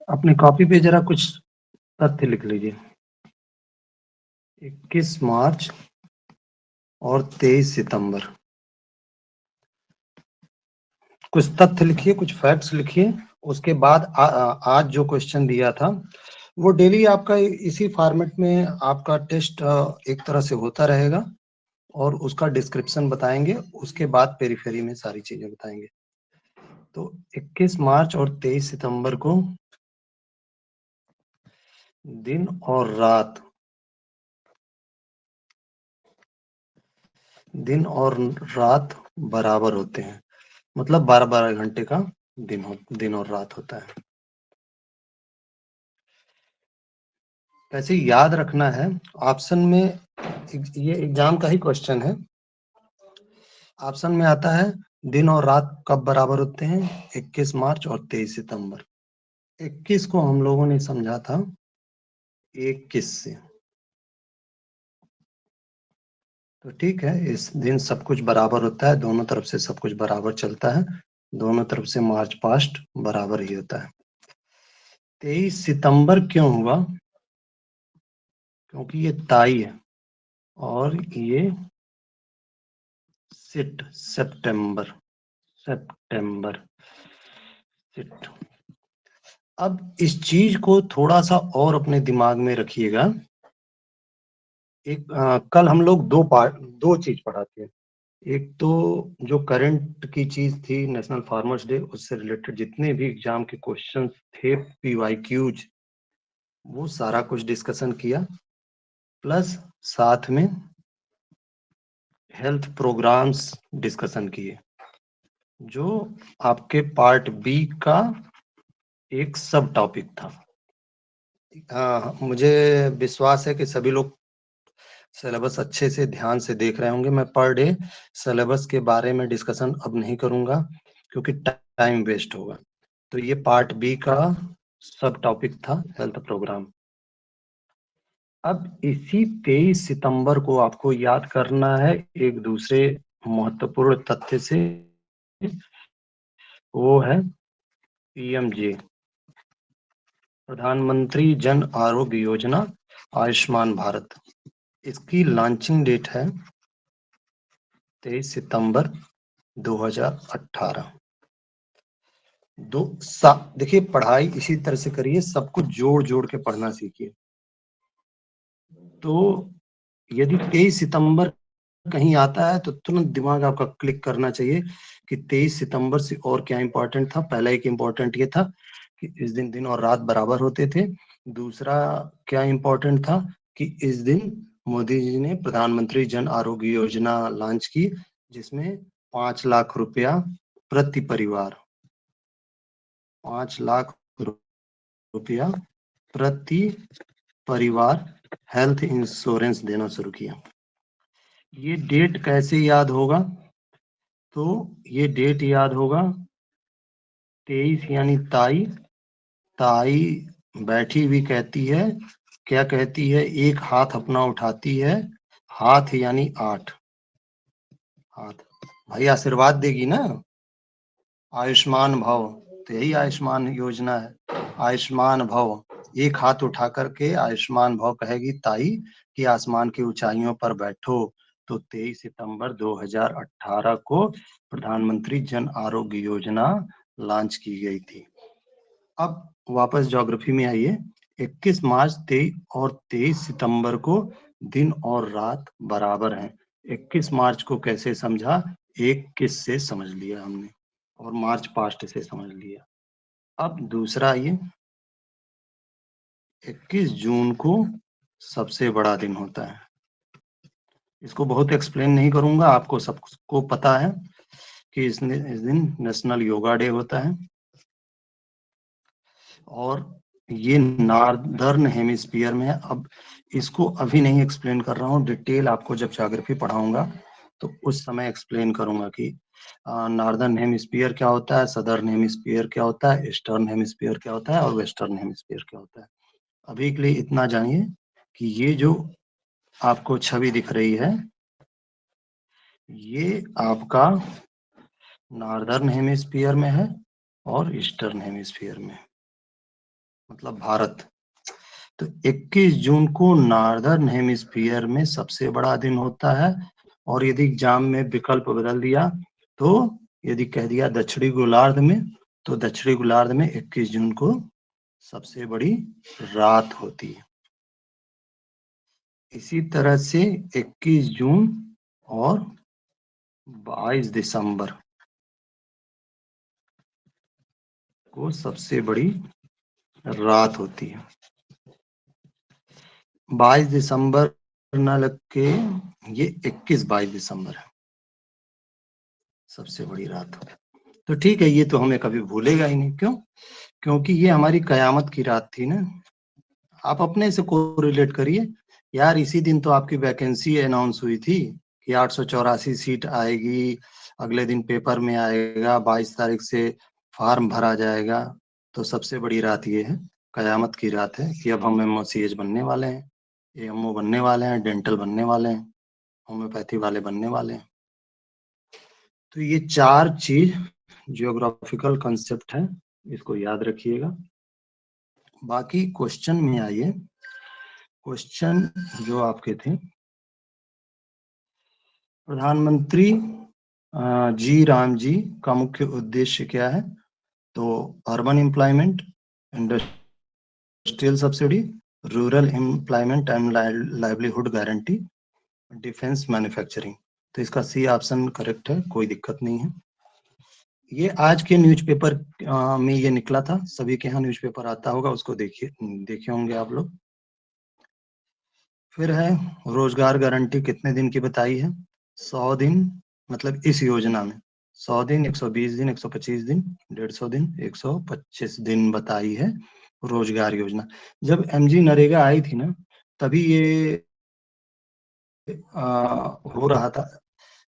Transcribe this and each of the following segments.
अपनी कॉपी पे जरा कुछ तथ्य लिख लीजिए। 21 मार्च और 23 सितंबर, कुछ तथ्य लिखिए, कुछ फैक्ट्स लिखिए। उसके बाद आज जो क्वेश्चन दिया था वो डेली आपका इसी फॉर्मेट में आपका टेस्ट एक तरह से होता रहेगा, और उसका डिस्क्रिप्शन बताएंगे, उसके बाद पेरीफेरी में सारी चीजें बताएंगे। तो 21 मार्च और 23 सितंबर को दिन और रात, दिन और रात बराबर होते हैं, मतलब 12-12 घंटे का दिन और रात होता है। वैसे याद रखना है, ऑप्शन में ये एग्जाम का ही क्वेश्चन है। ऑप्शन में आता है दिन और रात कब बराबर होते हैं, 21 मार्च और 23 सितंबर। 21 को हम लोगों ने समझा था 21 से, तो ठीक है, इस दिन सब कुछ बराबर होता है, दोनों तरफ से सब कुछ बराबर चलता है, दोनों तरफ से मार्च पास्ट बराबर ही होता है। 23 सितंबर क्यों हुआ? क्योंकि ये ताई है और ये सितंबर, सितंबर, सिट। अब इस चीज को थोड़ा सा और अपने दिमाग में रखिएगा। एक कल हम लोग दो चीज पढ़ाते हैं। एक तो जो करंट की चीज थी, नेशनल फार्मर्स डे, उससे रिलेटेड जितने भी एग्जाम के क्वेश्चंस थे, पीवाईक्यूज, वो सारा कुछ डिस्कशन किया, प्लस साथ में हेल्थ प्रोग्राम्स डिस्कशन किए, जो आपके पार्ट बी का एक सब टॉपिक था। मुझे विश्वास है कि सभी लोग सिलेबस अच्छे से ध्यान से देख रहे होंगे। मैं पर डे सिलेबस के बारे में डिस्कशन अब नहीं करूंगा क्योंकि टाइम वेस्ट होगा। तो ये पार्ट बी का सब टॉपिक था, हेल्थ प्रोग्राम। अब इसी 23 सितंबर को आपको याद करना है एक दूसरे महत्वपूर्ण तथ्य से, वो है पीएमजे, प्रधानमंत्री जन आरोग्य योजना, आयुष्मान भारत। इसकी लॉन्चिंग डेट है 23 सितंबर 2018। देखिए, पढ़ाई इसी तरह से करिए, सब कुछ जोड़ जोड़ के पढ़ना सीखिए। तो यदि 23 सितंबर कहीं आता है तो तुरंत दिमाग आपका क्लिक करना चाहिए कि 23 सितंबर से और क्या इंपॉर्टेंट था। पहला एक इंपॉर्टेंट ये था कि इस दिन दिन और रात बराबर होते थे। दूसरा क्या इंपॉर्टेंट था कि इस दिन मोदी जी ने प्रधानमंत्री जन आरोग्य योजना लॉन्च की, जिसमें 5 लाख रुपया प्रति परिवार, 5 लाख रुपया प्रति परिवार हेल्थ इंश्योरेंस देना शुरू किया। ये डेट कैसे याद होगा? तो ये डेट याद होगा 23 यानी ताई। ताई बैठी हुई कहती है, क्या कहती है? एक हाथ अपना उठाती है, हाथ यानी 8 हाथ। भाई आशीर्वाद देगी ना, आयुष्मान भव, तो यही आयुष्मान योजना है, आयुष्मान भव। एक हाथ उठा करके आयुष्मान भव कहेगी ताई कि आसमान की ऊंचाइयों पर बैठो। तो 23 सितंबर 2018 को प्रधानमंत्री जन आरोग्य योजना लॉन्च की गई थी। अब वापस ज्योग्राफी में आइए। 21 मार्च 23 और 23 सितंबर को दिन और रात बराबर हैं। 21 मार्च को कैसे समझा? 21 से समझ लिया हमने, और मार्च पास्ट से समझ लिया। अब दूसरा आइए, 21 जून को सबसे बड़ा दिन होता है। इसको बहुत एक्सप्लेन नहीं करूंगा, आपको सबको पता है कि इस दिन नेशनल योगा डे होता है। और ये नॉर्दर्न हेमिस्फीयर में है। अब इसको अभी नहीं एक्सप्लेन कर रहा हूँ, डिटेल आपको जब ज्योग्राफी पढ़ाऊंगा तो उस समय एक्सप्लेन करूंगा कि नॉर्दर्न हेमिस्फीयर क्या होता है, सदर्न हेमिस्फीयर क्या होता है, ईस्टर्न हेमिस्फीयर क्या होता है, और वेस्टर्न हेमिस्फीयर क्या होता है। अभी के लिए इतना जानिए कि ये जो आपको छवि दिख रही है, ये आपका नॉर्दर्न हेमिस्फीयर में है और ईस्टर्न हेमिस्फीयर में। मतलब भारत। तो 21 जून को नॉर्दर्न हेमिस्फीयर में सबसे बड़ा दिन होता है, और यदि एग्जाम में विकल्प बदल दिया तो यदि कह दिया दक्षिणी गोलार्ध में, तो दक्षिणी गोलार्ध में 21 जून को सबसे बड़ी रात होती है। इसी तरह से 21 जून और 22 दिसंबर को सबसे बड़ी रात होती है। 22 दिसंबर न लग के ये 21-22 दिसंबर है सबसे बड़ी रात। तो ठीक है, ये तो हमें कभी भूलेगा ही नहीं। क्यों? क्योंकि ये हमारी कयामत की रात थी ना। आप अपने से कोरिलेट करिए यार, इसी दिन तो आपकी वैकेंसी अनाउंस हुई थी कि 884 सीट आएगी, अगले दिन पेपर में आएगा, 22 तारीख से फॉर्म भरा जाएगा। तो सबसे बड़ी रात ये है, कयामत की रात है कि अब हम एमओसीएच बनने वाले हैं, एएमओ बनने वाले हैं, डेंटल बनने वाले हैं, होम्योपैथी वाले बनने वाले हैं। तो ये 4 चीज जियोग्राफिकल कंसेप्ट है, इसको याद रखिएगा। बाकी क्वेश्चन में आइए। क्वेश्चन जो आपके थे, प्रधानमंत्री जी राम जी का मुख्य उद्देश्य क्या है? तो urban employment, industrial subsidy, rural employment and livelihood guarantee, defence manufacturing. तो इसका सी ऑप्शन करेक्ट है, कोई दिक्कत नहीं है। ये आज के न्यूज़पेपर में ये निकला था, सभी के यहाँ न्यूज़पेपर आता होगा, उसको देखे होंगे आप लोग। फिर है रोजगार गारंटी कितने दिन की बताई है? 100 दिन, मतलब इस योजना में 100 दिन, 120 दिन, 125 दिन, 150 दिन, 125 दिन बताई है रोजगार योजना। जब एमजी नरेगा आई थी ना, तभी ये हो रहा था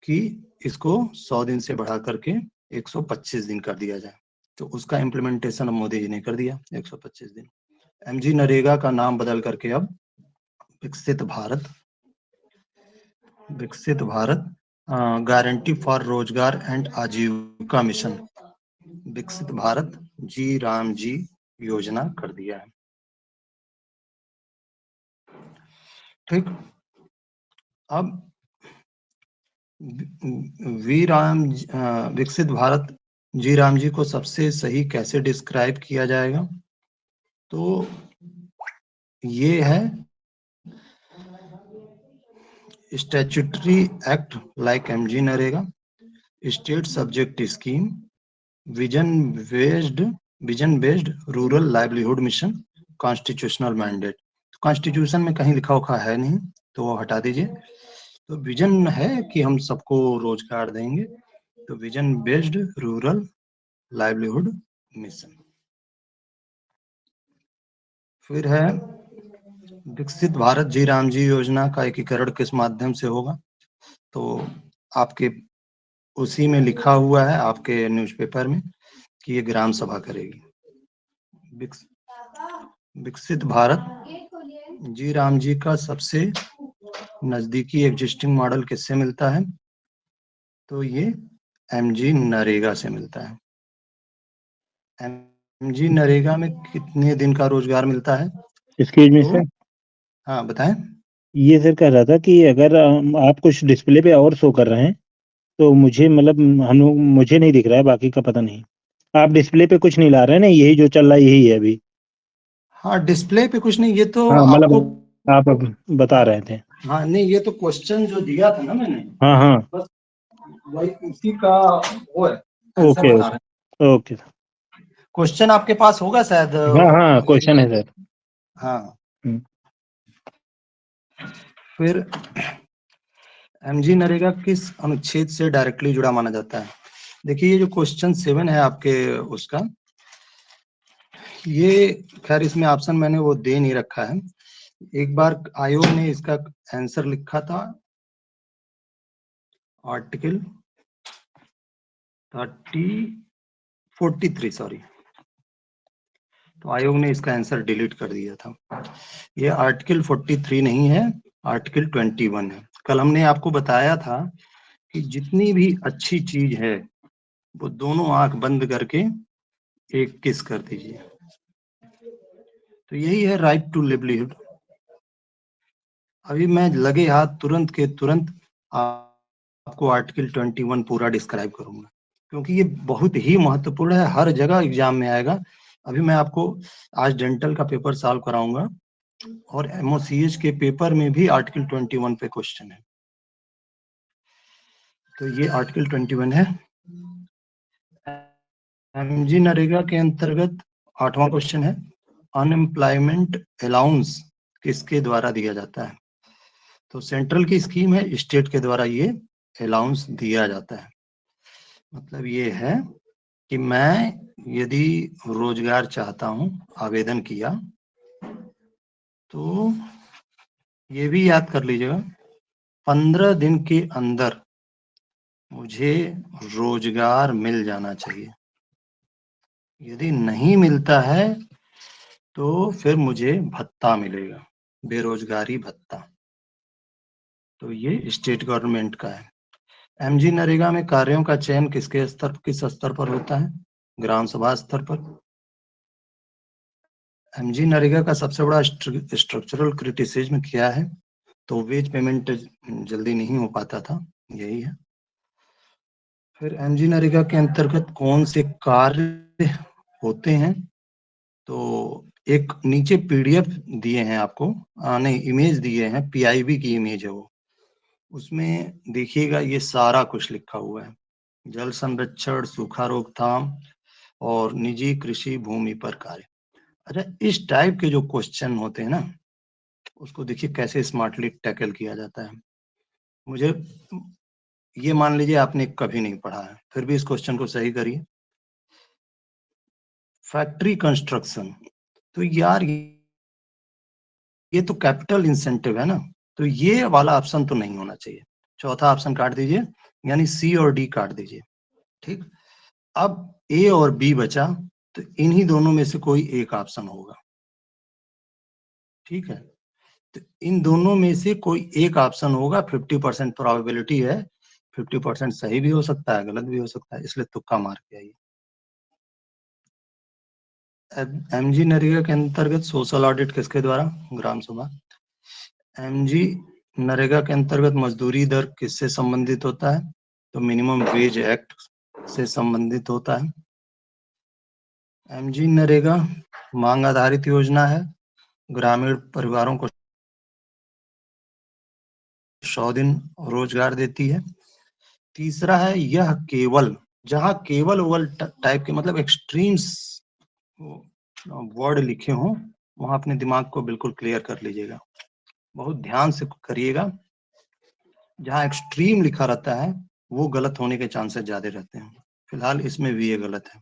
कि इसको 100 दिन से बढ़ा करके 125 दिन कर दिया जाए। तो उसका इम्प्लीमेंटेशन अब मोदी जी ने कर दिया, 125 दिन। एमजी नरेगा का नाम बदल करके अब विकसित भारत गारंटी फॉर रोजगार एंड आजीविका मिशन, विकसित भारत जी राम जी योजना कर दिया है। ठीक, अब विकसित भारत जी राम जी को सबसे सही कैसे डिस्क्राइब किया जाएगा? तो ये है statutory act like MG NREGA, state subject scheme, vision based rural livelihood mission, constitutional mandate. Constitution में कहीं लिखा उखा है नहीं, तो वो हटा दीजिए। तो विजन है कि हम सबको रोजगार देंगे, तो vision based rural livelihood mission. फिर है विकसित भारत जी राम जी योजना का एकीकरण किस माध्यम से होगा? तो आपके उसी में लिखा हुआ है, आपके न्यूज़पेपर में, कि ये ग्राम सभा करेगी। विकसित भारत जी राम जी का सबसे नजदीकी एग्जिस्टिंग मॉडल किससे मिलता है? तो ये एमजी नरेगा से मिलता है। एमजी नरेगा में कितने दिन का रोजगार मिलता है? एक्सक्यूज मी तो सर, हाँ बताएं। ये सर कह रहा था कि अगर आप कुछ डिस्प्ले पे और शो कर रहे हैं तो मुझे मतलब मुझे नहीं दिख रहा है, बाकी का पता नहीं। आप डिस्प्ले पे कुछ नहीं ला रहे हैं ना, यही जो चल रहा है यही है अभी? हाँ, डिस्प्ले पे कुछ नहीं, ये तो हाँ आपको, मतलब आप अब बता रहे थे। हाँ नहीं, ये तो क्वेश्चन जो दिया था ना मैंने, हाँ हाँ, बस वही उसी का वो है, आंसर ओके बता रहे हैं। Okay okay. क्वेश्चन आपके पास होगा शायद, हाँ हाँ, क्वेश्चन है सर। हाँ। हम्म, फिर एमजी नरेगा किस अनुच्छेद से डायरेक्टली जुड़ा माना जाता है? देखिए, ये जो क्वेश्चन 7 है आपके उसका, ये खैर इसमें ऑप्शन मैंने वो दे नहीं रखा है। एक बार आयोग ने इसका आंसर लिखा था, आर्टिकल 43, सॉरी, तो आयोग ने इसका आंसर डिलीट कर दिया था। ये आर्टिकल 43 नहीं है, आर्टिकल 21 है। कल हमने आपको बताया था कि जितनी भी अच्छी चीज है वो दोनों आंख बंद करके एक किस कर दीजिए। तो यही है राइट टू लिवलीहुड। अभी मैं लगे हाथ तुरंत के तुरंत आपको आर्टिकल 21 पूरा डिस्क्राइब करूंगा, क्योंकि ये बहुत ही महत्वपूर्ण है, हर जगह एग्जाम में आएगा। अभी मैं आपको आज डेंटल का पेपर सॉल्व कराऊंगा और एमओसीएच के पेपर में भी आर्टिकल 21 पे क्वेश्चन है। तो ये आर्टिकल 21 है। एमजी नरेगा के अंतर्गत 8वां क्वेश्चन है, अनएम्प्लॉयमेंट अलाउंस किसके द्वारा दिया जाता है? तो सेंट्रल की स्कीम है, स्टेट के द्वारा ये अलाउंस दिया जाता है। मतलब ये है कि मैं यदि रोजगार चाहता हूं, आवेदन किया, तो ये भी याद कर लीजिएगा 15 दिन के अंदर मुझे रोजगार मिल जाना चाहिए। यदि नहीं मिलता है तो फिर मुझे भत्ता मिलेगा, बेरोजगारी भत्ता। तो ये स्टेट गवर्नमेंट का है। एमजी नरेगा में कार्यों का चयन किस स्तर पर होता है? ग्राम सभा स्तर पर। एमजी नरेगा का सबसे बड़ा स्ट्रक्चरल क्रिटिसिज्म क्या है? तो वेज पेमेंट जल्दी नहीं हो पाता था, यही है। फिर एमजी नरेगा के अंतर्गत कौन से कार्य होते हैं? तो एक नीचे पीडीएफ दिए हैं आपको, नहीं इमेज दिए हैं, पीआईबी की इमेज है वो। उसमें देखिएगा ये सारा कुछ लिखा हुआ है, जल संरक्षण, सूखा रोकथाम और निजी कृषि भूमि पर कार्य। अच्छा, इस टाइप के जो क्वेश्चन होते हैं ना, उसको देखिए कैसे स्मार्टली टैकल किया जाता है। मुझे ये मान लीजिए आपने कभी नहीं पढ़ा है, फिर भी इस क्वेश्चन को सही करिए। फैक्ट्री कंस्ट्रक्शन, तो यार ये तो कैपिटल इंसेंटिव है ना, तो ये वाला ऑप्शन तो नहीं होना चाहिए। चौथा ऑप्शन काट दीजिए, यानी सी और डी काट दीजिए। ठीक, अब ए और बी बचा, तो इन्हीं दोनों में से कोई एक ऑप्शन होगा। ठीक है, तो इन दोनों में से कोई एक ऑप्शन होगा, 50% प्रोबेबिलिटी है, 50% सही भी हो सकता है, गलत भी हो सकता है, इसलिए तुक्का मार के आइए। एमजी नरेगा के अंतर्गत सोशल ऑडिट किसके द्वारा? ग्राम सभा। एमजी नरेगा के अंतर्गत मजदूरी दर किससे संबंधित होता है? तो मिनिमम वेज एक्ट से संबंधित होता है। एमजी नरेगा मांग आधारित योजना है, ग्रामीण परिवारों को 100 दिन रोजगार देती है। तीसरा है, यह केवल, जहां केवल वल टाइप के मतलब एक्सट्रीम्स वर्ड लिखे हों, वहां अपने दिमाग को बिल्कुल क्लियर कर लीजिएगा, बहुत ध्यान से करिएगा। जहां एक्सट्रीम लिखा रहता है वो गलत होने के चांसेस ज्यादा रहते हैं। फिलहाल इसमें भी ये गलत है,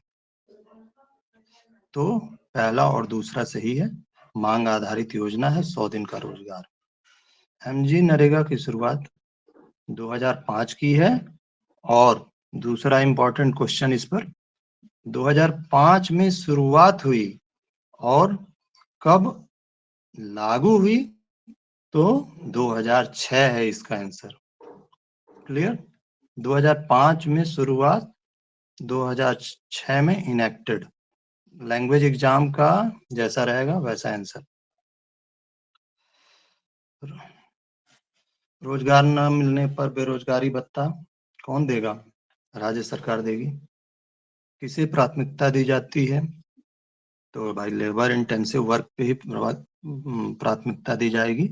तो पहला और दूसरा सही है। मांग आधारित योजना है, 100 दिन का रोजगार। एमजी नरेगा की शुरुआत 2005 की है, और दूसरा इंपॉर्टेंट क्वेश्चन इस पर, 2005 में शुरुआत हुई और कब लागू हुई? तो 2006 है इसका आंसर। क्लियर, 2005 में शुरुआत, 2006 में इनेक्टेड। लैंग्वेज एग्जाम का जैसा रहेगा वैसा आंसर। रोजगार न मिलने पर बेरोजगारी भत्ता कौन देगा? राज्य सरकार देगी। किसे प्राथमिकता दी जाती है? तो भाई लेबर इंटेंसिव वर्क पे ही प्राथमिकता दी जाएगी।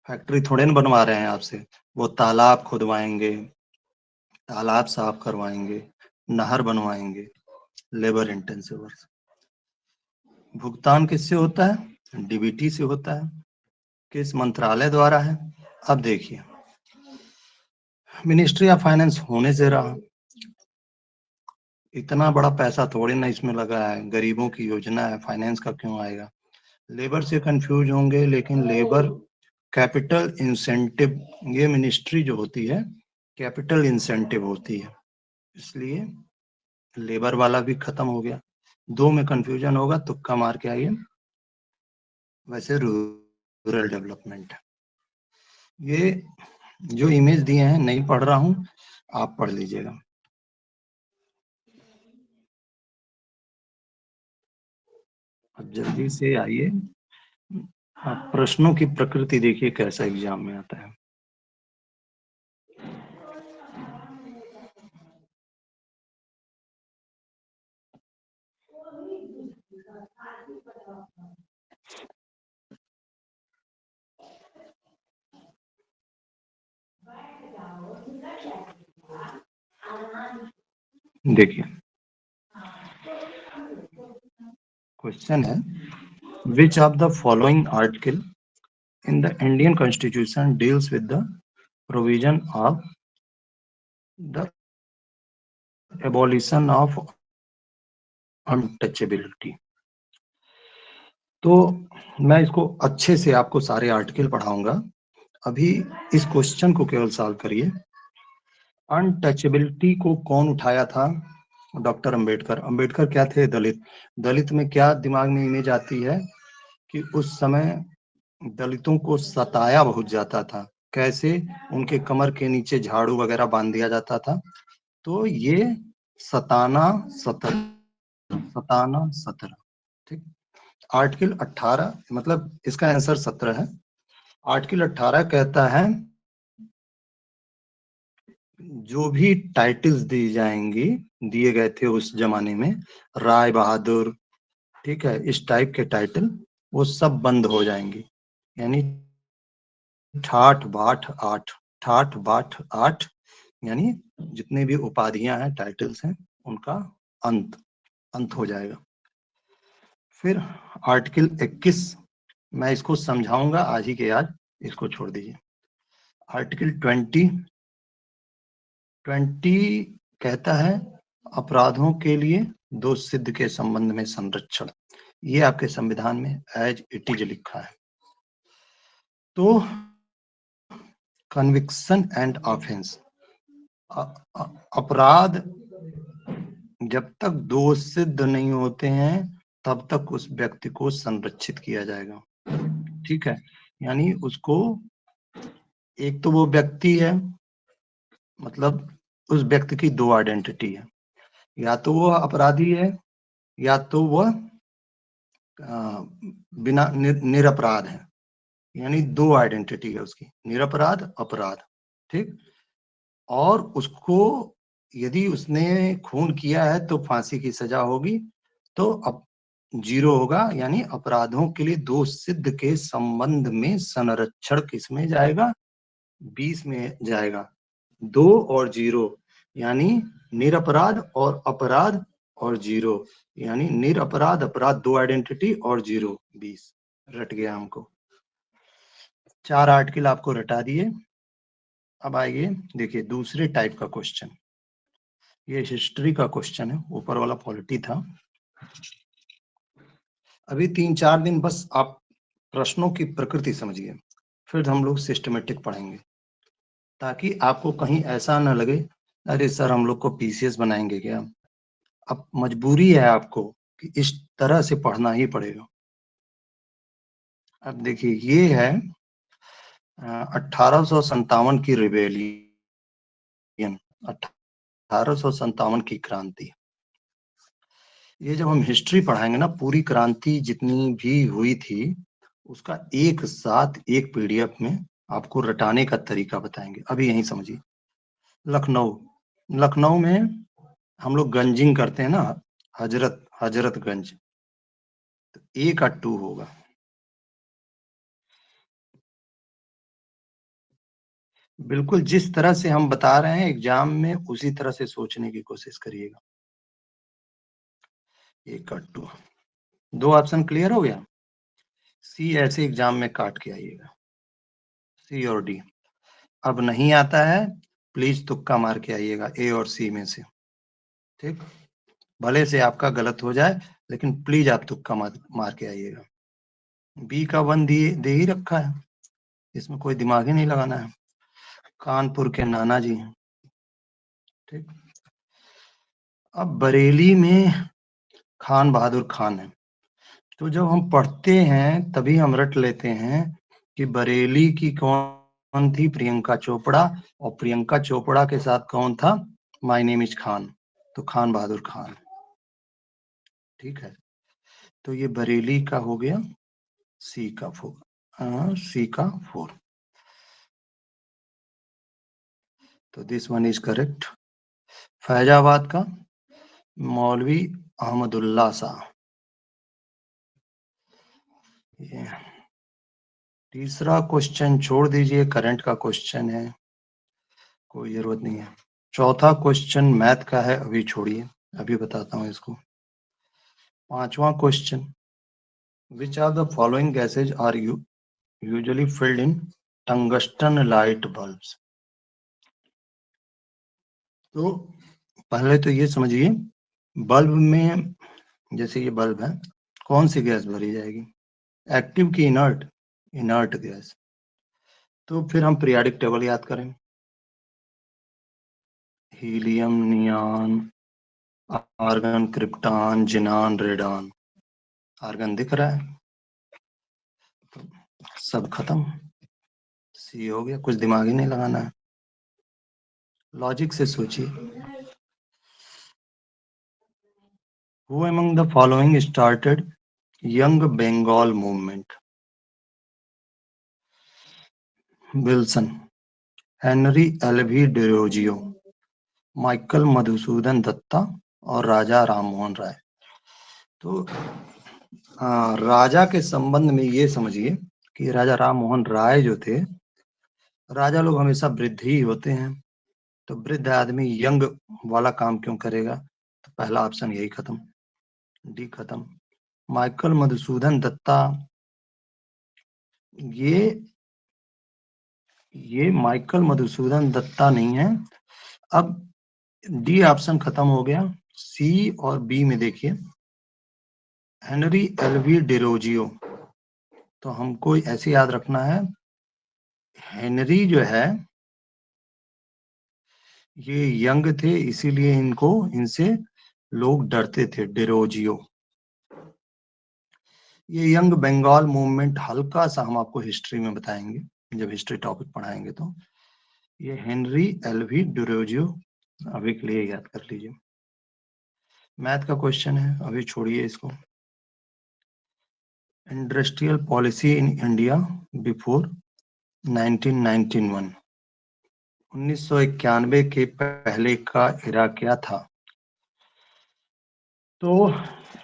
फैक्ट्री थोड़े न बनवा रहे हैं आपसे, वो तालाब खुदवाएंगे, तालाब साफ करवाएंगे, नहर बनवाएंगे, लेबर इंटेंसिव वर्क। भुगतान किससे होता है? डीबीटी से होता है। किस मंत्रालय द्वारा है? अब देखिए, मिनिस्ट्री ऑफ फाइनेंस होने से रहा, इतना बड़ा पैसा थोड़ी ना इसमें लगा है, गरीबों की योजना है, फाइनेंस का क्यों आएगा? लेबर से कंफ्यूज होंगे, लेकिन लेबर कैपिटल इंसेंटिव, ये मिनिस्ट्री जो होती है कैपिटल इंसेंटिव होती है, इसलिए लेबर वाला भी खत्म हो गया। दो में कंफ्यूजन होगा, तुक्का मार के आइए। वैसे रूरल डेवलपमेंट, ये जो इमेज दिए हैं नहीं पढ़ रहा हूं, आप पढ़ लीजिएगा। अब जल्दी से आइए, आप प्रश्नों की प्रकृति देखिए कैसा एग्जाम में आता है। देखिए क्वेश्चन है, विच of the following article in the Indian Constitution deals with the provision of the abolition of untouchability। तो मैं इसको अच्छे से आपको सारे आर्टिकल पढ़ाऊंगा, अभी इस क्वेश्चन को केवल सॉल्व करिए। अनटचेबिलिटी को कौन उठाया था? डॉक्टर अंबेडकर। अंबेडकर क्या थे? दलित। दलित में क्या दिमाग में इमेज आती है कि उस समय दलितों को सताया बहुत जाता था। कैसे? उनके कमर के नीचे झाड़ू वगैरह बांध दिया जाता था। तो ये सताना सत्रह, ठीक। आर्टिकल 18 मतलब इसका आंसर 17 है। आर्टिकल 18 कहता है जो भी टाइटल्स दी जाएंगी, दिए गए थे उस जमाने में, राय बहादुर, ठीक है, इस टाइप के टाइटल वो सब बंद हो जाएंगी। यानी ठाठ बाट आठ, ठाठ बाट आठ, यानी जितने भी उपाधियां हैं, टाइटल्स हैं, उनका अंत हो जाएगा। फिर आर्टिकल 21, मैं इसको समझाऊंगा आज ही के आज, इसको छोड़ दीजिए। आर्टिकल 20 कहता है अपराधों के लिए दोष सिद्ध के संबंध में संरक्षण। ये आपके संविधान में एज इट इज लिखा है। तो कन्विक्शन एंड ऑफेंस, अपराध जब तक दोष सिद्ध नहीं होते हैं तब तक उस व्यक्ति को संरक्षित किया जाएगा, ठीक है। यानी उसको, एक तो वो व्यक्ति है, मतलब उस व्यक्ति की दो आइडेंटिटी है, या तो वो अपराधी है या तो वह बिना निरपराध है। यानी दो आइडेंटिटी है उसकी, निरपराध अपराध, ठीक। और उसको यदि उसने खून किया है तो फांसी की सजा होगी, तो अब 0 होगा। यानी अपराधों के लिए दोष सिद्ध के संबंध में संरक्षण किसमें जाएगा? 20 में जाएगा। 2 और 0 यानी निरपराध और अपराध, और 0 यानी निरपराध अपराध, दो आइडेंटिटी, और 0 20। रट गया हमको। 4 आर्टिकल आपको रटा दिए। अब आइए देखिए दूसरे टाइप का क्वेश्चन, ये हिस्ट्री का क्वेश्चन है, ऊपर वाला पॉलिटी था। अभी 3-4 दिन बस आप प्रश्नों की प्रकृति समझिए, फिर हम लोग सिस्टमेटिक पढ़ेंगे, ताकि आपको कहीं ऐसा ना लगे अरे सर हम लोग को पीसीएस बनाएंगे क्या। अब मजबूरी है आपको कि इस तरह से पढ़ना ही पड़ेगा। अब देखिए ये है 1857 की रिबेलियन, 1857 की क्रांति। ये जब हम हिस्ट्री पढ़ाएंगे ना, पूरी क्रांति जितनी भी हुई थी उसका एक साथ एक पीडीएफ में आपको रटाने का तरीका बताएंगे। अभी यही समझिए, लखनऊ, लखनऊ में हम लोग गंजिंग करते हैं ना, हजरतगंज, तो ए का 2 होगा। बिल्कुल जिस तरह से हम बता रहे हैं एग्जाम में उसी तरह से सोचने की कोशिश करिएगा। ए का 2, 2 ऑप्शन क्लियर हो गया। सी ऐसे एग्जाम में काट के आइएगा, सी और डी। अब नहीं आता है प्लीज तुक्का मार के आइएगा, ए और सी में से, ठीक। भले से आपका गलत हो जाए लेकिन प्लीज आप तुक्का मार के आइएगा। बी का 1 दे ही रखा है, इसमें कोई दिमाग ही नहीं लगाना है, कानपुर के नाना जी हैं, ठीक। अब बरेली में खान बहादुर खान है, तो जब हम पढ़ते हैं तभी हम रट लेते हैं कि बरेली की कौन थी? प्रियंका चोपड़ा, और प्रियंका चोपड़ा के साथ कौन था? माय नेम इज खान, तो खान बहादुर खान, ठीक है। तो ये बरेली का हो गया सी का 4। तो this one is correct. Faizabad का मौलवी अहमदुल्ला शाह। तीसरा क्वेश्चन छोड़ दीजिए, करंट का क्वेश्चन है, कोई जरूरत नहीं है। चौथा क्वेश्चन मैथ का है, अभी छोड़िए, अभी बताता हूँ इसको। पांचवा question, which are the following gases are usually filled in tungsten light bulbs. तो पहले तो ये समझिए, बल्ब में, जैसे ये बल्ब है, कौन सी गैस भरी जाएगी, एक्टिव की इनर्ट? Inert gas. तो फिर हम पीरियोडिक टेबल याद करें, helium, neon, argon, krypton, xenon, radon. Argon दिख रहा है, तो सब खत्म, सी हो गया, कुछ दिमाग ही नहीं लगाना है, लॉजिक से सोचिए। Who among the following started Young Bengal movement? Wilson, Henry LV Derozio, Michael Madhusudan Dutta और राजा राममोहन राय। तो राजा के संबंध में ये समझिए कि राजा राममोहन राय जो थे, राजा लोग हमेशा वृद्ध ही होते हैं, तो वृद्ध आदमी यंग वाला काम क्यों करेगा, तो पहला ऑप्शन यही खत्म, डी खत्म। माइकल मधुसूदन दत्ता, ये माइकल मधुसूदन दत्ता नहीं है। अब डी ऑप्शन खत्म हो गया, सी और बी में देखिए, हेनरी एलवी डिरोजियो। तो हमको ऐसे याद रखना है, हेनरी जो है ये यंग थे, इसीलिए इनसे लोग डरते थे, डिरोजियो। ये यंग बंगाल मूवमेंट हल्का सा हम आपको हिस्ट्री में बताएंगे, जब हिस्ट्री टॉपिक पढ़ाएंगे। तो ये हेनरी एलवी डिरोजियो अभी के लिए याद कर लीजिए। मैथ का क्वेश्चन है, अभी छोड़िए इसको। Industrial policy in India before 1991, 1991 के पहले का इरा क्या था? तो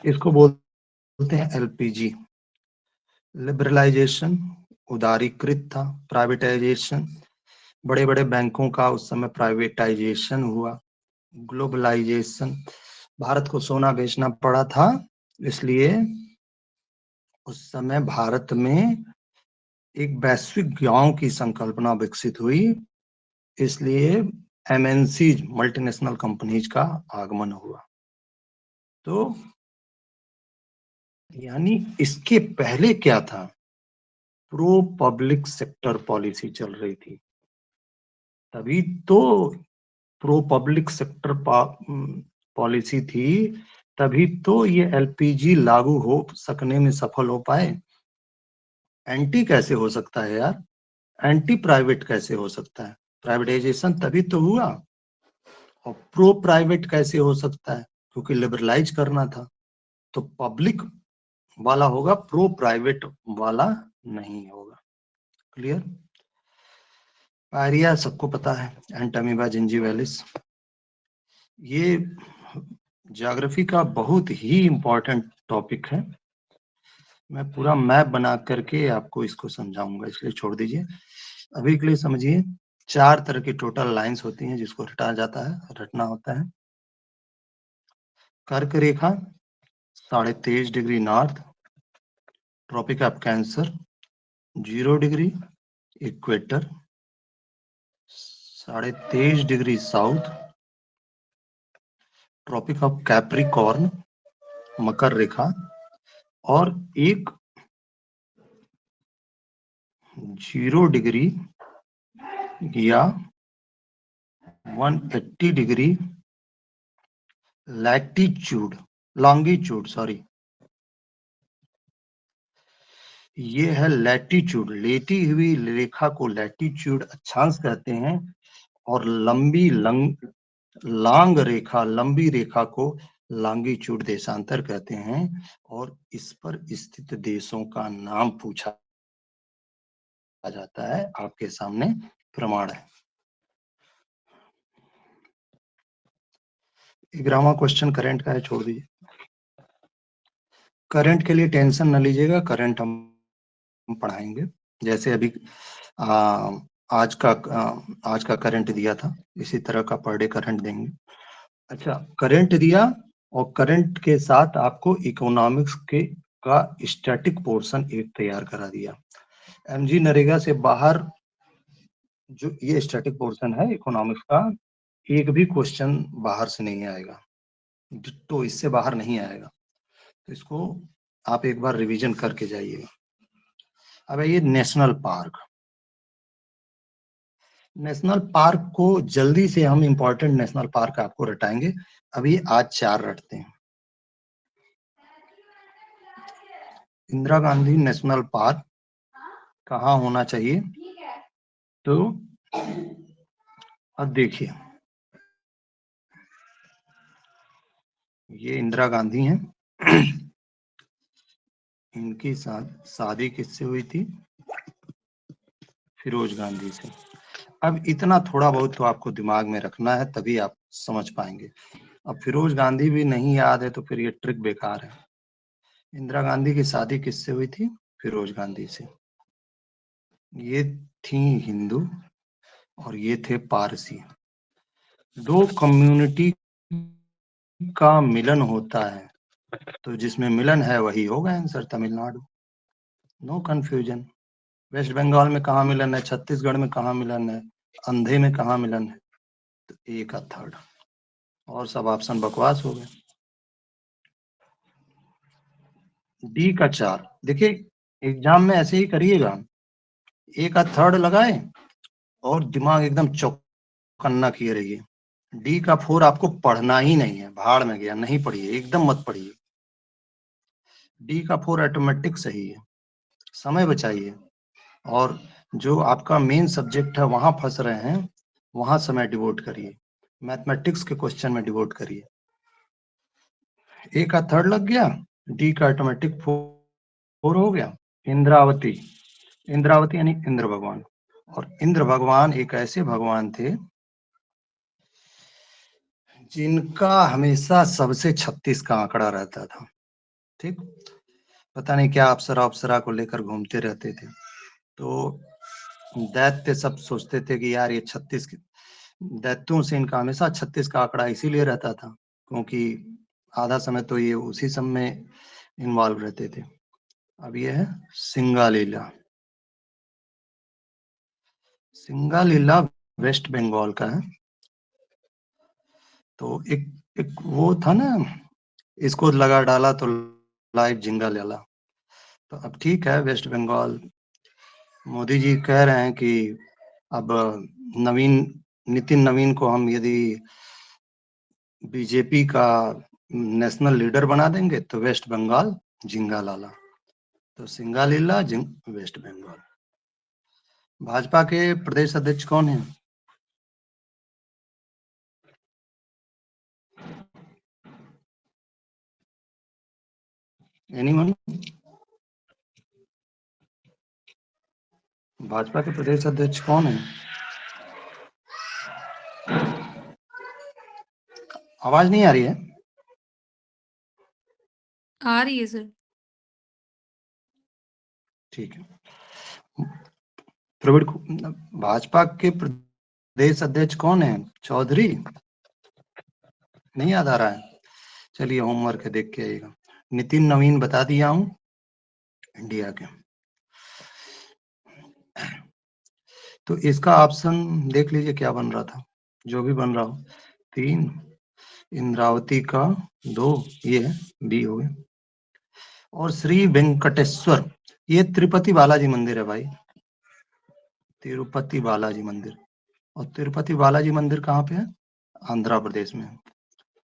इसको बोलते हैं एलपीजी। लिबरलाइजेशन, उदारीकृत था, प्राइवेटाइजेशन, बड़े बड़े बैंकों का उस समय प्राइवेटाइजेशन हुआ, ग्लोबलाइजेशन, भारत को सोना बेचना पड़ा था, इसलिए उस समय भारत में एक वैश्विक गांव की संकल्पना विकसित हुई, इसलिए एमएनसी मल्टीनेशनल कंपनीज का आगमन हुआ। तो यानी इसके पहले क्या था, प्रो पब्लिक सेक्टर पॉलिसी चल रही थी, तभी तो प्रो पब्लिक सेक्टर पॉलिसी थी, तभी तो ये एलपीजी लागू हो सकने में सफल हो पाए। एंटी कैसे हो सकता है यार, एंटी प्राइवेट कैसे हो सकता है, प्राइवेटाइजेशन तभी तो हुआ। और प्रो प्राइवेट कैसे हो सकता है, क्योंकि लिबरलाइज करना था, तो पब्लिक वाला होगा, प्रो प्राइवेट वाला नहीं होगा। क्लियर? पायरिया सबको पता है, एंटामीबा जिंजीवैलिस। ये ज्योग्राफी का बहुत ही इंपॉर्टेंट टॉपिक है, मैं पूरा मैप बना करके आपको इसको समझाऊंगा, इसलिए छोड़ दीजिए अभी के लिए। समझिए, 4 तरह की टोटल लाइंस होती हैं जिसको रटा जाता है, रटना होता है। कर्क रेखा 23.5 degree north, Tropic of Cancer 0 degree, equator 23.5 degree south, Tropic of Capricorn मकर रेखा, और एक 0 डिग्री या 180 डिग्री लैटिट्यूड, लॉन्गिट्यूड, सॉरी, ये है लैटिट्यूड, लेटी हुई रेखा को लैटिट्यूड अक्षांश कहते हैं, और लंबी लॉन्ग रेखा, लंबी रेखा को लॉन्गिट्यूड देशांतर कहते हैं, और इस पर स्थित देशों का नाम पूछा जाता है। आपके सामने प्रमाण है। 11वां क्वेश्चन करंट का है, छोड़ दीजिए। करंट के लिए टेंशन न लीजिएगा, करंट हम पढ़ाएंगे। जैसे अभी आज का करंट दिया था, इसी तरह का पर डे करंट देंगे। अच्छा, करंट दिया और करंट के साथ आपको इकोनॉमिक्स के का स्टैटिक पोर्शन एक तैयार करा दिया। एमजी नरेगा से बाहर जो ये स्टैटिक पोर्शन है इकोनॉमिक्स का, एक भी क्वेश्चन बाहर से नहीं आएगा, तो इससे बाहर नहीं आएगा। तो इसको आप एक बार रिवीजन करके जाइएगा। अब ये नेशनल पार्क, नेशनल पार्क को जल्दी से हम इंपॉर्टेंट नेशनल पार्क आपको रटाएंगे। अभी आज 4 रटते हैं। इंदिरा गांधी नेशनल पार्क कहाँ होना चाहिए? तो अब देखिए, ये इंदिरा गांधी हैं। इनकी शादी किससे हुई थी? फिरोज गांधी से। अब इतना थोड़ा बहुत तो आपको दिमाग में रखना है, तभी आप समझ पाएंगे। अब फिरोज गांधी भी नहीं याद है तो फिर ये ट्रिक बेकार है। इंदिरा गांधी की शादी किससे हुई थी? फिरोज गांधी से। ये थी हिंदू और ये थे पारसी। दो कम्युनिटी का मिलन होता है, तो जिसमें मिलन है वही होगा answer, Tamil Nadu. No confusion. West Bengal में कहाँ मिलन है? छत्तीसगढ़ में कहाँ मिलन है? अंधे में कहाँ मिलन है? तो ए का थर्ड, और सब ऑप्शन बकवास हो गए। डी का 4। देखिए, एग्जाम में ऐसे ही करिएगा, ए का थर्ड लगाए और दिमाग एकदम चौकन्ना किए रहिए। डी का 4 आपको पढ़ना ही नहीं है, भाड़ में गया, नहीं पढ़िए, एकदम मत पढ़िए। डी का 4 ऑटोमेटिक सही है। समय बचाइए, और जो आपका मेन सब्जेक्ट है वहां फंस रहे हैं, वहां समय डिवोट करिए, मैथमेटिक्स के क्वेश्चन में डिवोट करिए। ए का थर्ड लग गया, डी का ऑटोमेटिक 4 हो गया। इंद्रावती, इंद्रावती यानी इंद्र भगवान। और इंद्र भगवान एक ऐसे भगवान थे जिनका हमेशा सबसे 36 का आंकड़ा रहता था। ठीक, पता नहीं क्या अप्सरा अप्सरा को लेकर घूमते रहते थे, तो दैत्य सब सोचते थे कि यार ये 36, दैत्यों से इनका हमेशा 36 का आंकड़ा इसीलिए रहता था क्योंकि आधा समय तो ये उसी सब में इन्वॉल्व रहते थे। अब ये है सिंगालीला। सिंगालीला वेस्ट बंगाल का है। तो एक वो था ना, इसको लगा डाला तो लाइव झिंगा लेला। तो अब ठीक है, वेस्ट बंगाल, मोदी जी कह रहे हैं कि अब नितिन नवीन को हम यदि बीजेपी का नेशनल लीडर बना देंगे तो वेस्ट बंगाल झिंगा लाला। तो सिंगालीला वेस्ट बंगाल। भाजपा के प्रदेश अध्यक्ष कौन है? एनीवन? भाजपा के प्रदेश अध्यक्ष कौन है? आवाज नहीं आ रही है? आ रही है सर। ठीक है। प्रवीण, भाजपा के प्रदेश अध्यक्ष कौन है? चौधरी? नहीं याद आ रहा है? चलिए होमवर्क है, देख के आइएगा। नितिन नवीन बता दिया हूं, इंडिया के। तो इसका ऑप्शन देख लीजिए क्या बन रहा था, जो भी बन रहा हो। 3, इंद्रावती का 2, ये है बी हो गया। और श्री वेंकटेश्वर, ये तिरुपति बालाजी मंदिर है भाई, तिरुपति बालाजी मंदिर। और तिरुपति बालाजी मंदिर कहाँ पे है? आंध्र प्रदेश में।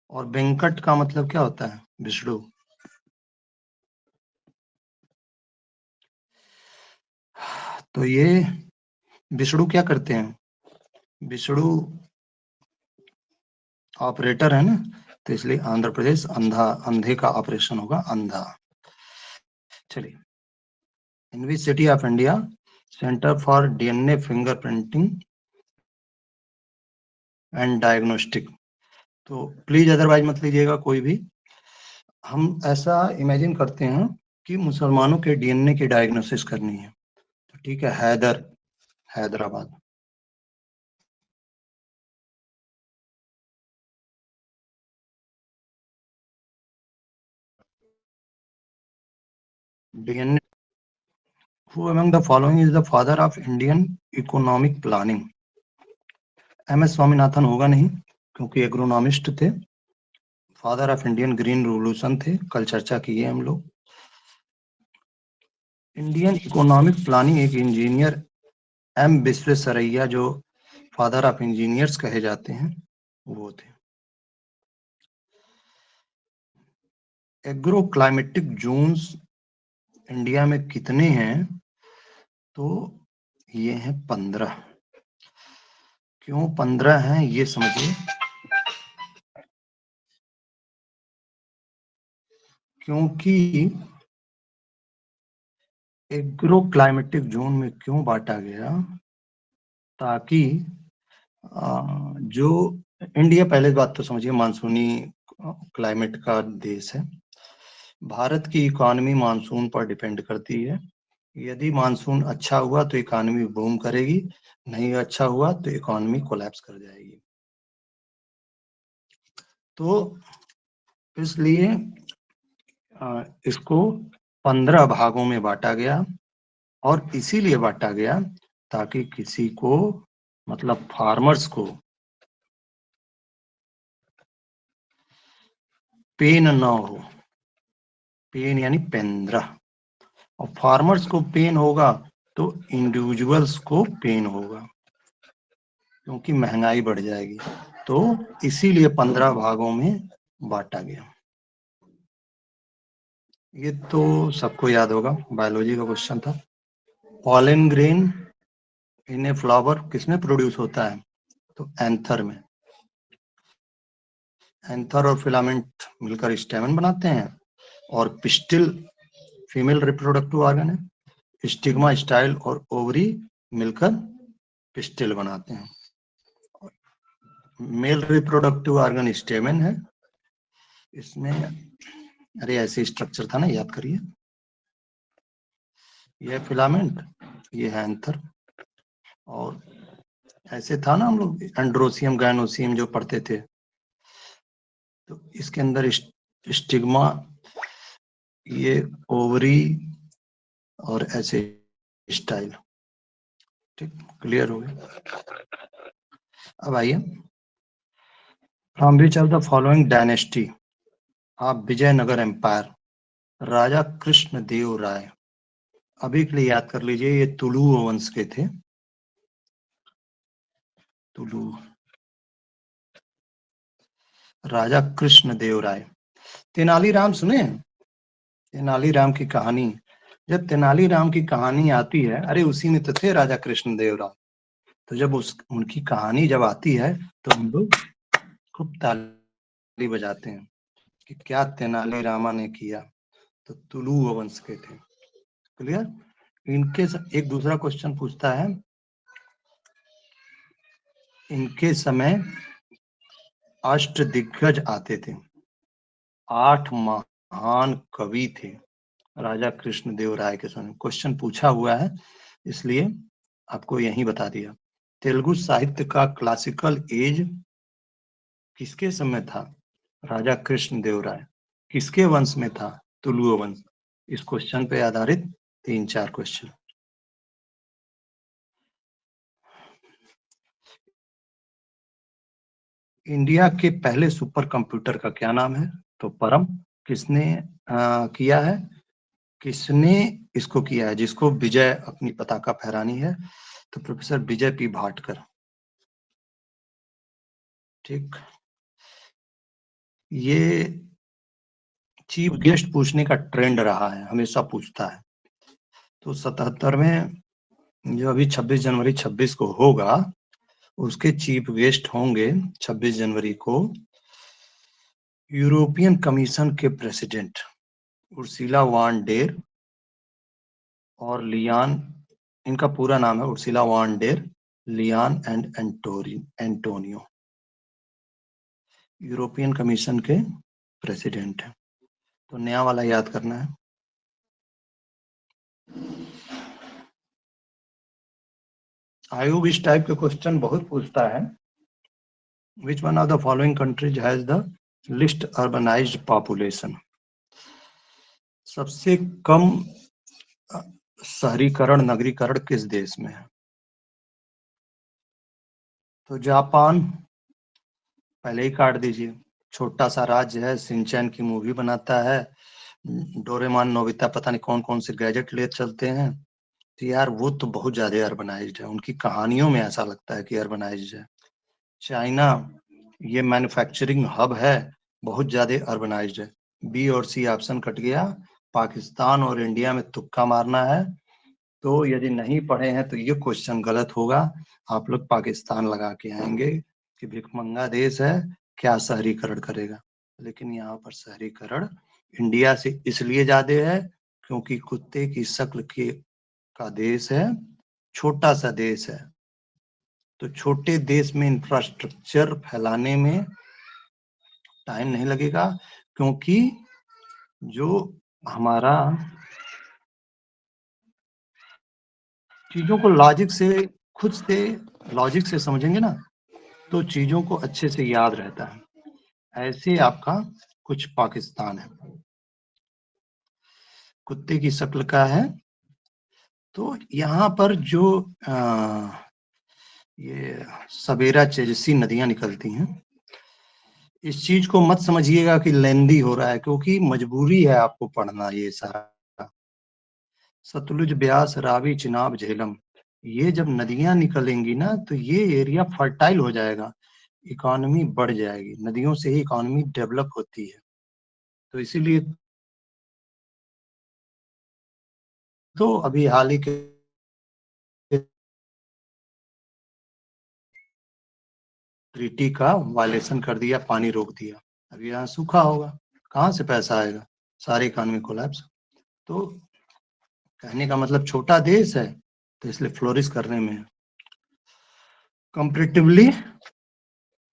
और वेंकट का मतलब क्या होता है? विष्णु। तो ये विष्णु क्या करते हैं? विष्णु ऑपरेटर है ना, तो इसलिए आंध्र प्रदेश अंधे का ऑपरेशन होगा अंधा। चलिए, in which city of India centre for DNA fingerprinting and diagnostic. तो प्लीज अदरवाइज मत लीजिएगा कोई भी। हम ऐसा इमेजिन करते हैं कि मुसलमानों के डीएनए की डायग्नोसिस करनी है, तो ठीक है, Hyderabad. DNA. Who among the following is the father of Indian economic planning? MS Swaminathan होगा नहीं, क्योंकि एग्रोनॉमिस्ट थे। Father of Indian green revolution थे, कल चर्चा की है हम लोग। इंडियन इकोनॉमिक प्लानिंग एक इंजीनियर एम विश्वेश्वरैया, जो फादर ऑफ इंजीनियर्स कहे जाते हैं, वो थे। एग्रो क्लाइमेटिक जोन्स इंडिया में कितने हैं? तो ये हैं 15। क्यों 15 हैं ये समझिए। क्योंकि एग्रो क्लाइमेटिक जोन में क्यों बांटा गया, ताकि जो इंडिया, पहले बात तो समझिए, मानसूनी क्लाइमेट का देश है। भारत की इकोनॉमी मानसून पर डिपेंड करती है। यदि मानसून अच्छा हुआ तो इकोनॉमी बूम करेगी, नहीं अच्छा हुआ तो इकोनॉमी कोलैप्स कर जाएगी। तो इसलिए इसको 15 भागों में बांटा गया, और इसीलिए बांटा गया ताकि किसी को, मतलब फार्मर्स को, पेन ना हो। पेन यानी पेंद्रा। और फार्मर्स को पेन होगा तो इंडिविजुअल्स को पेन होगा, क्योंकि महंगाई बढ़ जाएगी। तो इसीलिए 15 भागों में बांटा गया। ये तो सबको याद होगा, बायोलॉजी का क्वेश्चन था। Pollen grain in a flower किसमें प्रोड्यूस होता है? तो एंथर में। एंथर और फिलामेंट मिलकर स्टेमन बनाते हैं, और पिस्टिल फीमेल रिप्रोडक्टिव ऑर्गन है। स्टिग्मा, स्टाइल और ओवरी मिलकर पिस्टिल बनाते हैं। मेल रिप्रोडक्टिव ऑर्गन स्टेमन है। इसमें, अरे ऐसे स्ट्रक्चर था ना, याद करिए। ये फिलामेंट, ये है एंथर। और ऐसे था ना, हम लोग एंड्रोसियम गायनोसियम जो पढ़ते थे, तो इसके अंदर स्टिग्मा, ये ओवरी, और ऐसे स्टाइल। ठीक, क्लियर हो गया। अब आइए, from which of the following dynasty of Vijayanagar empire Raja Krishna Deva Raya. अभी के लिए याद कर लीजिए, ये तुलु वंश के थे। तुलु, राजा कृष्ण देव राय। तेनालीराम सुने? तेनालीराम की कहानी, जब तेनालीराम की कहानी आती है, अरे उसी में तो थे राजा कृष्ण देव राय। तो जब उनकी कहानी जब आती है तो हम लोग खूब ताली बजाते हैं कि क्या तेनालीरामा ने किया। तो तुलु वंश के थे। क्लियर? इनके एक दूसरा क्वेश्चन पूछता है, इनके समय अष्टदिग्गज आते थे, 8 महान कवि थे राजा कृष्ण देव राय के समय। क्वेश्चन पूछा हुआ है, इसलिए आपको यही बता दिया। तेलुगु साहित्य का क्लासिकल एज किसके समय था? राजा कृष्ण देव राय। किसके वंश में था? तुलु वंश। इस क्वेश्चन पे आधारित 3-4 क्वेश्चन। इंडिया के पहले सुपर कंप्यूटर का क्या नाम है? तो परम। किसने किया है? किसने इसको किया है, जिसको विजय अपनी पताका फहरानी है? तो प्रोफेसर विजय पी भाटकर। ठीक, ये चीफ गेस्ट पूछने का ट्रेंड रहा है, हमेशा पूछता है। तो 77 में, जो अभी 26 जनवरी 26 को होगा, उसके चीफ गेस्ट होंगे 26 जनवरी को यूरोपियन कमीशन के प्रेसिडेंट उर्सुला वान डेर और लियान, इनका पूरा नाम है Ursula van der Lian and Antonio, European commission के प्रेसिडेंट है। तो नया वाला याद करना है। आयोग इस टाइप के क्वेश्चन बहुत पूछता है। Which one of the following countries has the least urbanized population? सबसे कम शहरीकरण नगरीकरण किस देश में है? तो जापान, पहले ही काट दीजिए। छोटा सा राज्य है, शिनचैन की मूवी बनाता है, डोरेमोन नोबिता पता नहीं कौन कौन से गैजेट ले चलते हैं। तो यार वो तो बहुत ज्यादा अर्बनाइज्ड है, उनकी कहानियों में ऐसा लगता है कि अर्बनाइज्ड है। चाइना, ये मैन्युफैक्चरिंग हब है, बहुत ज्यादा अर्बनाइज्ड है। बी और सी ऑप्शन कट गया। पाकिस्तान और इंडिया में तुक्का मारना है। तो यदि नहीं पढ़े हैं तो ये क्वेश्चन गलत होगा, आप लोग पाकिस्तान लगा के आएंगे कि भिखमंगा देश है, क्या शहरीकरण करेगा। लेकिन यहाँ पर शहरीकरण इंडिया से इसलिए ज्यादा है क्योंकि कुत्ते की शक्ल के का देश है, छोटा सा देश है। तो छोटे देश में इंफ्रास्ट्रक्चर फैलाने में टाइम नहीं लगेगा, क्योंकि जो हमारा चीजों को लॉजिक से खुद से लॉजिक से समझेंगे ना तो चीजों को अच्छे से याद रहता है। ऐसे आपका कुछ पाकिस्तान है, कुत्ते की शक्ल का है। तो यहाँ पर जो ये सवेरा चेजसी नदियां निकलती हैं, इस चीज को मत समझिएगा कि लेंदी हो रहा है, क्योंकि मजबूरी है आपको पढ़ना ये सारा। सतलुज, ब्यास, रावी, चिनाब, झेलम, ये जब नदियां निकलेंगी ना तो ये एरिया फर्टाइल हो जाएगा, इकोनॉमी बढ़ जाएगी। नदियों से ही इकोनॉमी डेवलप होती है। तो इसीलिए तो अभी हाल ही के ट्रीटी का वायलेशन कर दिया, पानी रोक दिया, अभी यहाँ सूखा होगा, कहाँ से पैसा आएगा, सारी इकोनॉमी कोलैप्स। तो कहने का मतलब छोटा देश है तो इसलिए फ्लोरिश करने में कंपैरेटिवली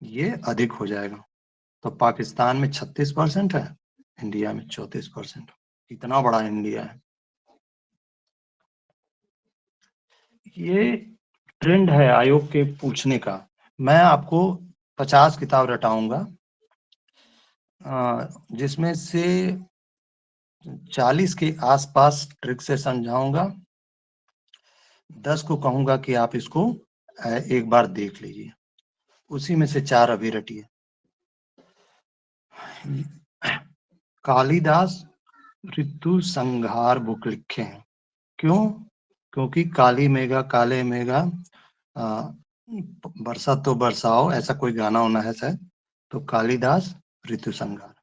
ये अधिक हो जाएगा। तो पाकिस्तान में 36% है, इंडिया में 34%। कितना बड़ा इंडिया है। ये ट्रेंड है आयोग के पूछने का। मैं आपको 50 किताब रटाऊंगा, जिसमें से 40 के आसपास ट्रिक से समझाऊंगा, 10 को कहूंगा कि आप इसको एक बार देख लीजिए, उसी में से 4 अभी रटिए। कालिदास ऋतु संहार बुक लिखे हैं, क्यों? क्योंकि काली मेघा काले मेघा बरसा तो बरसाओ, ऐसा कोई गाना होना है शायद। तो कालिदास ऋतु संहार।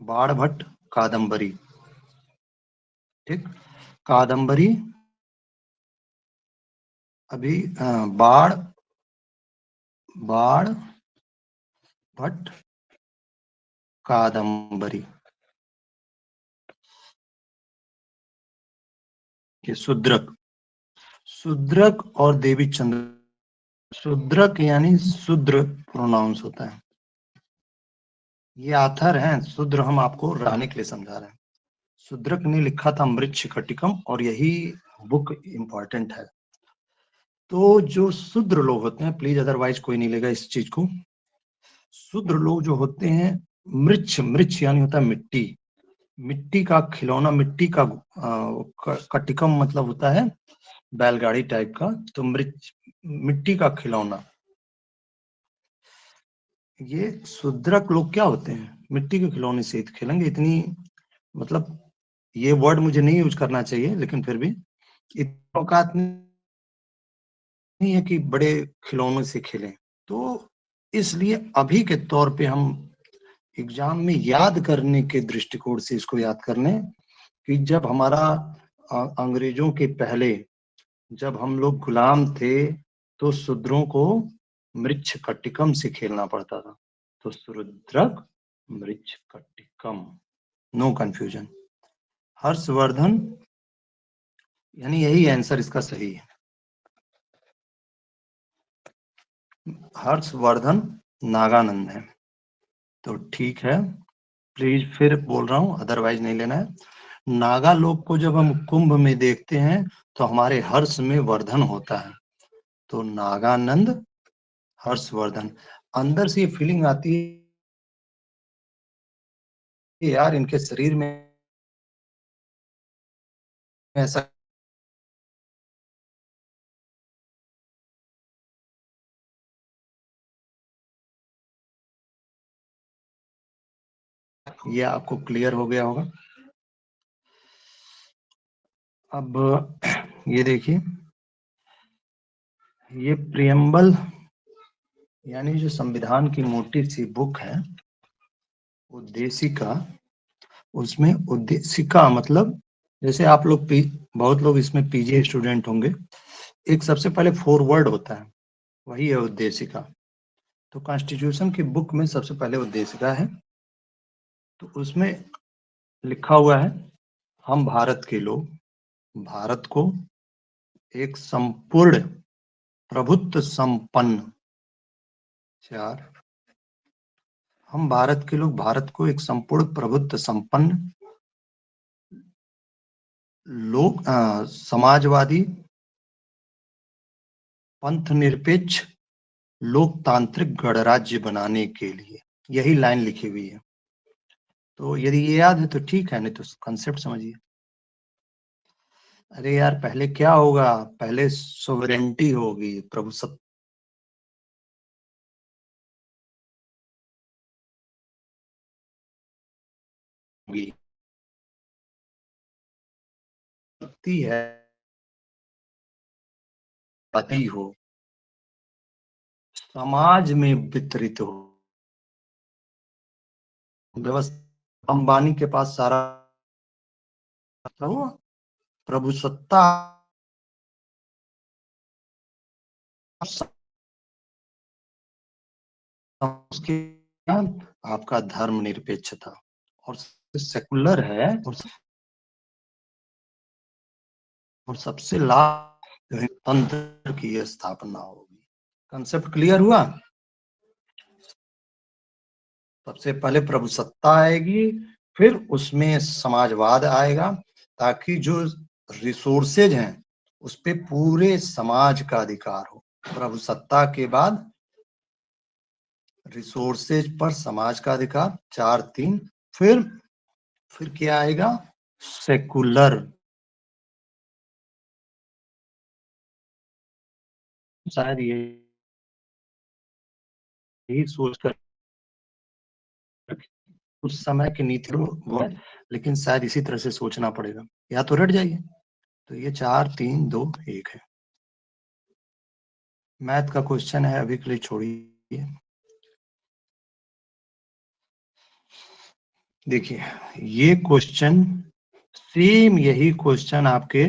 बाण भट्ट कादम्बरी, ठीक, कादम्बरी। अभी बाण भट्ट कादम्बरी, ये शूद्रक और देवी चंद्र। शूद्रक यानी शूद्र प्रोनाउंस होता है। ये आथर हैं शूद्र, हम आपको रहने के लिए समझा रहे हैं। शूद्रक ने लिखा था मृच्छकटिकम, और यही बुक इंपॉर्टेंट है। तो जो शूद्र लोग होते हैं, प्लीज अदरवाइज कोई नहीं लेगा इस चीज को, शूद्र लोग जो होते हैं, मृच्छ यानी होता है मिट्टी, मिट्टी का खिलौना, मिट्टी का कटिकम मतलब होता है बैलगाड़ी टाइप का। तो मिट्टी का खिलौना, ये शूद्रक लोग क्या होते हैं, मिट्टी के खिलौने से खेलेंगे। इतनी मतलब ये वर्ड मुझे नहीं यूज करना चाहिए, लेकिन फिर भी इतनी औकात नहीं है कि बड़े खिलौनों से खेलें। तो इसलिए अभी के तौर पे हम एग्जाम में याद करने के दृष्टिकोण से इसको याद कर लें कि जब हमारा अंग्रेजों के पहले जब हम लोग गुलाम थे तो शूद्रों को मृच्छकटिकम से खेलना पड़ता था। तो सुरुद्रक मृच्छकटिकम, नो कंफ्यूजन। हर्षवर्धन, यानी यही आंसर इसका सही है। हर्षवर्धन नागानंद है। तो ठीक है, प्लीज फिर बोल रहा हूं, अदरवाइज नहीं लेना है। नागा लोग को जब हम कुंभ में देखते हैं तो हमारे हर्ष में वर्धन होता है। तो नागानंद, हर्षवर्धन। अंदर से ये फीलिंग आती है यार इनके शरीर में ऐसा, ये आपको क्लियर हो गया होगा। अब ये देखिए, ये प्रियम्बल यानी जो संविधान की मोटी सी बुक है, उद्देशिका, उसमें उद्देशिका मतलब, जैसे आप लोग बहुत लोग इसमें पीजी स्टूडेंट होंगे, एक सबसे पहले फॉरवर्ड होता है, वही है उद्देशिका। तो कॉन्स्टिट्यूशन की बुक में सबसे पहले उद्देशिका है। तो उसमें लिखा हुआ है, हम भारत के लोग भारत को एक संपूर्ण प्रभुत्व संपन्न, 4, हम भारत के लोग भारत को एक संपूर्ण प्रभुत्व संपन्न लोक समाजवादी पंथ निरपेक्ष लोकतांत्रिक गणराज्य बनाने के लिए, यही लाइन लिखी हुई है। तो यदि ये याद है तो ठीक है, नहीं तो कंसेप्ट समझिए। अरे यार पहले क्या होगा, पहले सोवरेंटी होगी, प्रभुसत्ता होगी, शक्ति है, पति हो, समाज में वितरित हो, व्यवस्था, अंबानी के पास सारा हुआ, प्रभुसत्ता उसके बाद आपका धर्म निरपेक्ष था, और सेकुलर है, और सबसे लाभ तंत्र की स्थापना होगी। कंसेप्ट क्लियर हुआ। सबसे पहले प्रभुसत्ता आएगी, फिर उसमें समाजवाद आएगा, ताकि जो रिसोर्सेज हैं उस पे पूरे समाज का अधिकार हो। प्रभुसत्ता के बाद रिसोर्सेज पर समाज का अधिकार, 4 3, फिर क्या आएगा, सेकुलर। शायद यही सोच कर उस समय की नीति वो है, लेकिन शायद इसी तरह से सोचना पड़ेगा, या तो रट जाइए। तो ये 4 3 2 1 है। मैथ का क्वेश्चन है, अभी के लिए छोड़िए। देखिए ये क्वेश्चन, सेम यही क्वेश्चन आपके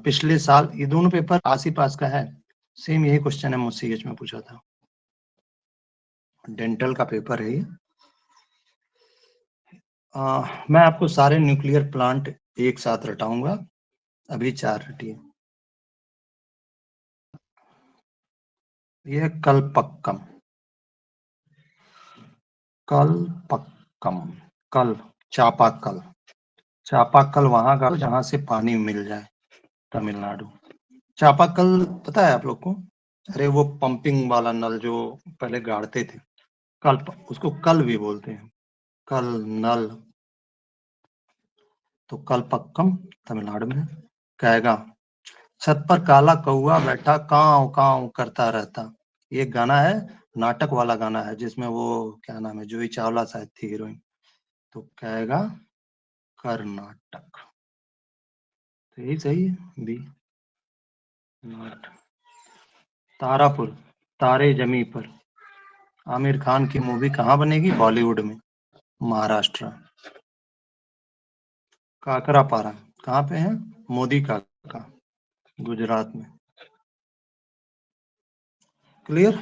पिछले साल, ये दोनों पेपर आसी पास का है, सेम यही क्वेश्चन है सीएच में पूछा था, डेंटल का पेपर है ये। मैं आपको सारे न्यूक्लियर प्लांट एक साथ रटाऊंगा, अभी 4 रटिए। यह कलपक्कम, कलपक्कम, कल, चापाकल, चापाकल वहां का जहां से पानी मिल जाए, तमिलनाडु। चापाकल पता है आप लोग को? अरे वो पंपिंग वाला नल जो पहले गाड़ते थे, कल, उसको कल भी बोलते हैं, कल नल। तो कलपक्कम तमिलनाडु में। कहेगा, छत पर काला कौआ बैठा काव काव करता रहता, ये गाना है, नाटक वाला गाना है, जिसमें वो क्या नाम है, जूही चावला शायद थी हीरोइन। तो कहेगा कर्नाटक, तो यही सही है बी। तारापुर, तारे जमी पर, आमिर खान की मूवी कहाँ बनेगी, बॉलीवुड में, महाराष्ट्र। काकरापारा कहाँ पे है, मोदी का गुजरात में। क्लियर?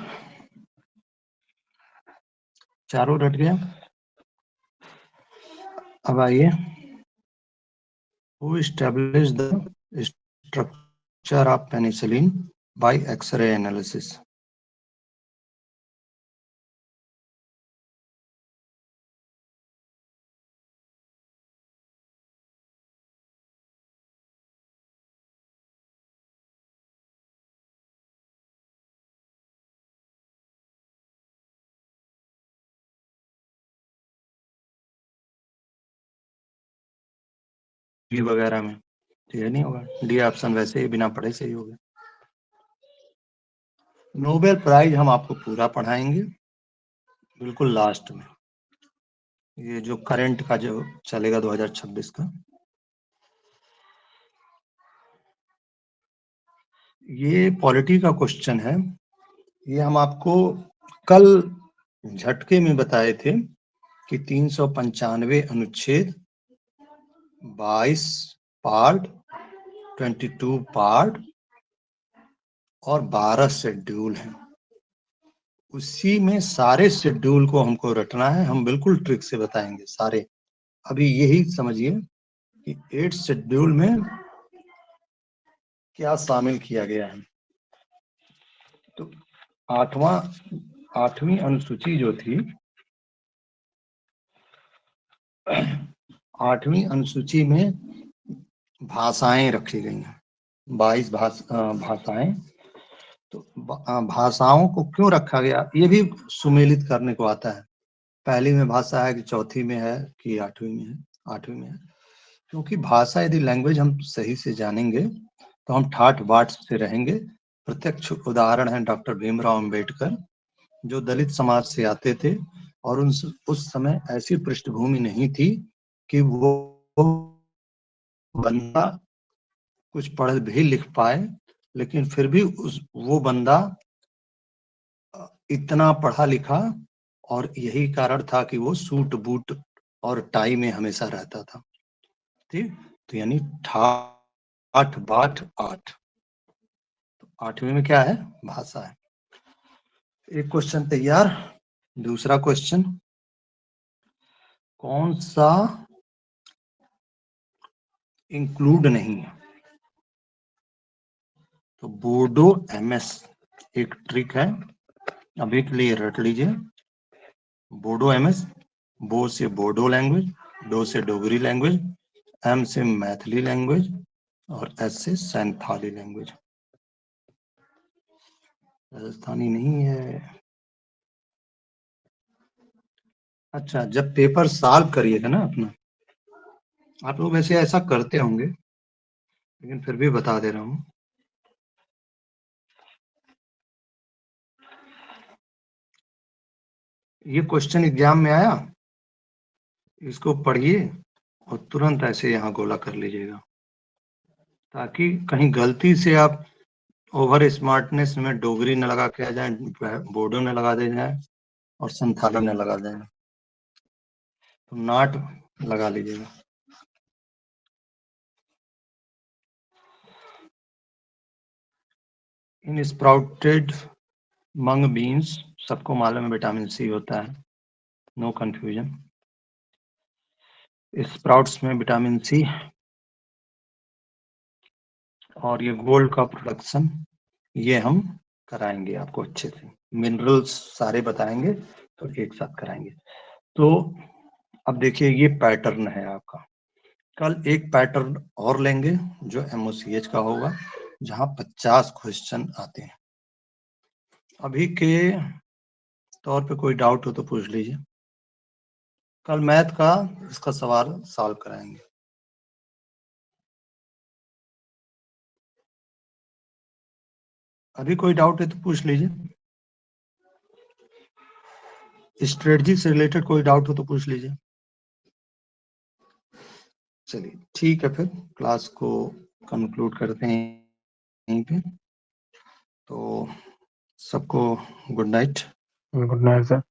चारों रट गया। अब आइए, who established the structure of penicillin by X-ray analysis? D वगैरह में तो ये नहीं होगा, डी ऑप्शन वैसे ही बिना पढ़े से ही होगा। नोबेल प्राइज हम आपको पूरा पढ़ाएंगे बिल्कुल लास्ट में, ये जो करंट का जो चलेगा 2026 का। ये पॉलिटी का क्वेश्चन है, ये हम आपको कल झटके में बताए थे कि 395 अनुच्छेद, 22 पार्ट, 22 पार्ट और 12 शेड्यूल हैं। उसी में सारे शेड्यूल को हमको रटना है, हम बिल्कुल ट्रिक से बताएंगे सारे। अभी यही समझिए कि 8 शेड्यूल में क्या शामिल किया गया है। तो आठवीं अनुसूची जो थी, 8वीं अनुसूची में भाषाएं रखी गई हैं, 22 भाषाएं। तो भाषाओं को क्यों रखा गया, ये भी सुमेलित करने को आता है। पहली में भाषा है कि चौथी में है कि 8वीं में है, 8वीं में है। क्योंकि भाषा, यदि लैंग्वेज हम सही से जानेंगे तो हम ठाठ बाट से रहेंगे। प्रत्यक्ष उदाहरण है डॉक्टर भीमराव अंबेडकर, जो दलित समाज से आते थे और उस समय ऐसी पृष्ठभूमि नहीं थी कि वो बंदा कुछ पढ़ भी लिख पाए, लेकिन फिर भी वो बंदा इतना पढ़ा लिखा, और यही कारण था कि वो सूट बूट और टाई में हमेशा रहता था। ठीक, तो यानी ठाठ बाट आठ। तो 8वीं में क्या है, भाषा है। एक क्वेश्चन तैयार। दूसरा क्वेश्चन, कौन सा इंक्लूड नहीं है? तो बोडो एमएस एक ट्रिक है, अभी के लिए रट लीजिए। बोडो एमएस, बो से बोडो लैंग्वेज, डो से डोगरी लैंग्वेज, एम से मैथिली लैंग्वेज और एस से सैंथाली लैंग्वेज। राजस्थानी नहीं है। अच्छा, जब पेपर सॉल्व करिएगा ना अपना, आप लोग वैसे ऐसा करते होंगे, लेकिन फिर भी बता दे रहा हूँ। ये क्वेश्चन एग्जाम में आया, इसको पढ़िए और तुरंत ऐसे यहाँ गोला कर लीजिएगा, ताकि कहीं गलती से आप ओवर स्मार्टनेस में डोगरी न लगा के आ जाए, बोडो न लगा दे जाए और संथाली न लगा दें, तो नाट लगा लीजिएगा। इन स्प्राउटेड मंग बीन्स, सबको मालूम है विटामिन सी होता है, नो कंफ्यूजन। स्प्राउट्स में विटामिन सी और ये गोल्ड का प्रोडक्शन, ये हम कराएंगे आपको अच्छे से। मिनरल्स सारे बताएंगे तो एक साथ कराएंगे। तो अब देखिए, ये पैटर्न है आपका। कल एक पैटर्न और लेंगे जो MOCH का होगा, जहां 50 क्वेश्चन आते हैं। अभी के तौर पे कोई डाउट हो तो पूछ लीजिए। कल मैथ का इसका सवाल सॉल्व कराएंगे। अभी कोई डाउट है तो पूछ लीजिए। स्ट्रेटजी से रिलेटेड कोई डाउट हो तो पूछ लीजिए। चलिए ठीक है, फिर क्लास को कंक्लूड करते हैं यहीं पे। तो सबको good night. Good night sir.